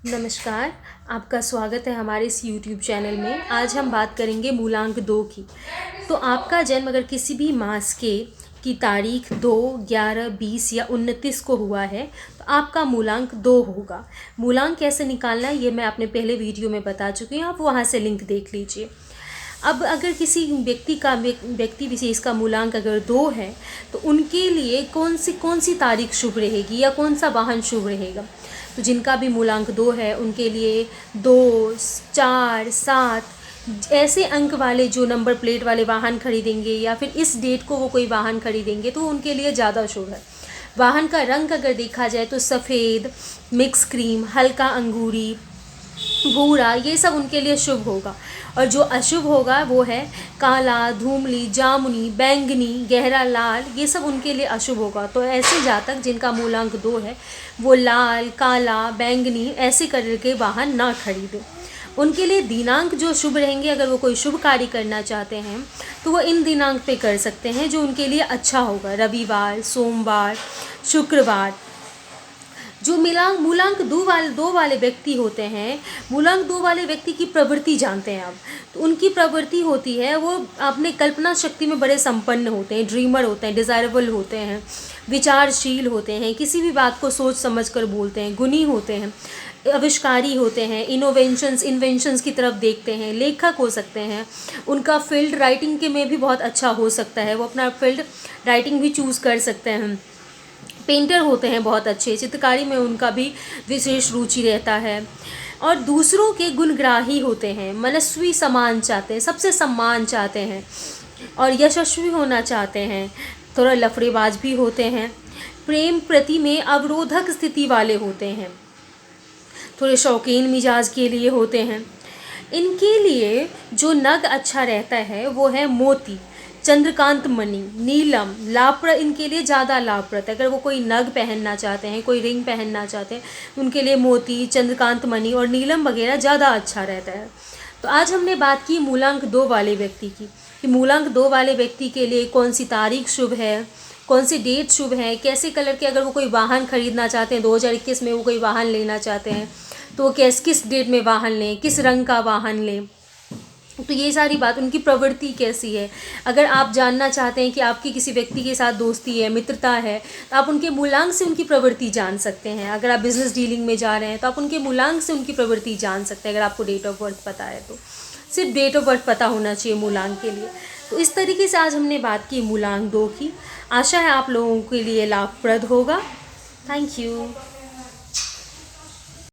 नमस्कार, आपका स्वागत है हमारे इस यूट्यूब चैनल में। आज हम बात करेंगे मूलांक 2 की। तो आपका जन्म अगर किसी भी मास की तारीख 2, 11, 20 या 29 को हुआ है तो आपका मूलांक 2 होगा। मूलांक कैसे निकालना है ये मैं अपने पहले वीडियो में बता चुकी हूँ, आप वहाँ से लिंक देख लीजिए। अब अगर किसी व्यक्ति विशेष का मूलांक अगर 2 है तो उनके लिए कौन सी तारीख शुभ रहेगी या कौन सा वाहन शुभ रहेगा। तो जिनका भी मूलांक 2 है उनके लिए 2, 4, 7 ऐसे अंक वाले जो नंबर प्लेट वाले वाहन खरीदेंगे या फिर इस डेट को वो कोई वाहन खरीदेंगे तो उनके लिए ज़्यादा शुभ है। वाहन का रंग अगर देखा जाए तो सफ़ेद, मिक्स क्रीम, हल्का अंगूरी, भूरा, ये सब उनके लिए शुभ होगा। और जो अशुभ होगा वो है काला, धूमली, जामुनी, बैंगनी, गहरा लाल, ये सब उनके लिए अशुभ होगा। तो ऐसे जातक जिनका मूलांक 2 है वो लाल, काला, बैंगनी ऐसे कलर के वाहन ना खरीदें। उनके लिए दिनांक जो शुभ रहेंगे, अगर वो कोई शुभ कार्य करना चाहते हैं तो वो इन दिनांक पे कर सकते हैं जो उनके लिए अच्छा होगा। रविवार, सोमवार, शुक्रवार। जो मूलांक 2 वाले व्यक्ति होते हैं, मूलांक 2 वाले व्यक्ति की प्रवृत्ति जानते हैं आप। तो उनकी प्रवृत्ति होती है, वो अपने कल्पना शक्ति में बड़े संपन्न होते हैं, ड्रीमर होते हैं, डिज़ायरेबल होते हैं, विचारशील होते हैं, किसी भी बात को सोच समझ कर बोलते हैं, गुणी होते हैं, आविष्कारी होते हैं, इन्वेंशंस की तरफ देखते हैं, लेखक हो सकते हैं। उनका फील्ड राइटिंग के में भी बहुत अच्छा हो सकता है, वो अपना फील्ड राइटिंग भी चूज़ कर सकते हैं। पेंटर होते हैं बहुत अच्छे, चित्रकारी में उनका भी विशेष रुचि रहता है। और दूसरों के गुणग्राही होते हैं, मनस्वी सम्मान चाहते हैं, सबसे सम्मान चाहते हैं और यशस्वी होना चाहते हैं। थोड़ा लफड़ेबाज भी होते हैं, प्रेम प्रति में अवरोधक स्थिति वाले होते हैं, थोड़े शौकीन मिजाज के लिए होते हैं। इनके लिए जो नग अच्छा रहता है वो है मोती, चंद्रकांत मणि, नीलम, लाप्र इनके लिए ज़्यादा लाभप्रद है। अगर वो कोई नग पहनना चाहते हैं, कोई रिंग पहनना चाहते हैं, उनके लिए मोती, चंद्रकांत मणि और नीलम वगैरह ज़्यादा अच्छा रहता है। तो आज हमने बात की मूलांक 2 वाले व्यक्ति की, कि मूलांक 2 वाले व्यक्ति के लिए कौन सी तारीख शुभ है, कौन सी डेट शुभ है, कैसे कलर के, अगर वो कोई वाहन खरीदना चाहते हैं 2021 में वो कोई वाहन लेना चाहते हैं तो वो किस डेट में वाहन लें, किस रंग का वाहन लें। तो ये सारी बात, उनकी प्रवृत्ति कैसी है। अगर आप जानना चाहते हैं कि आपकी किसी व्यक्ति के साथ दोस्ती है, मित्रता है, तो आप उनके मूलांक से उनकी प्रवृत्ति जान सकते हैं। अगर आप बिज़नेस डीलिंग में जा रहे हैं तो आप उनके मूलांक से उनकी प्रवृत्ति जान सकते हैं। अगर आपको डेट ऑफ बर्थ पता है तो सिर्फ डेट ऑफ बर्थ पता होना चाहिए मूलांक के लिए। तो इस तरीके से आज हमने बात की मूलांक 2 की। आशा है आप लोगों के लिए लाभप्रद होगा। Thank you.